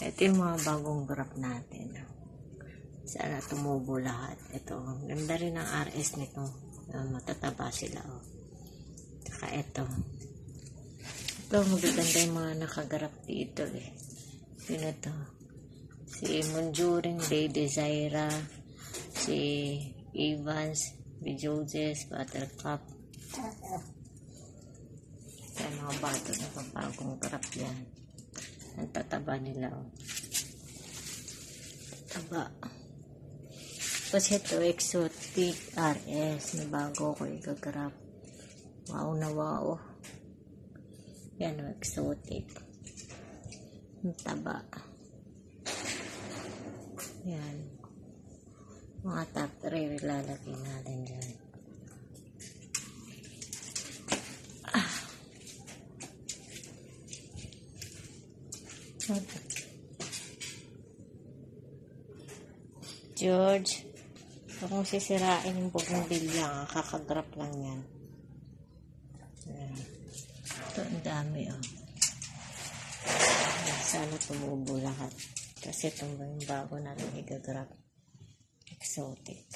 Ito yung mga bagong graph natin. Sana tumubo lahat. Ito, ganda rin ang RS nito. Matataba sila. Saka ito. Ito, magaganda yung mga nakagraph dito eh. Sino to? Si Monjuring, Lady Zaira, si Evans, Bijoses, Buttercup. Yan mga bato na bagong graph yan. Ang tataba nila. Taba. Tapos ito, Exotic RS. May bago ko ikagraph. Wow na wow. Yan o, Exotic. Ang taba. Yan. Mga top 3 ilalagay natin dyan. George, kung sisirain yung bougainvillea, kakagrap lang yan. Ito, ang dami sana tumubo lahat. Kasi ito yung bago natin igagrap. Exotic.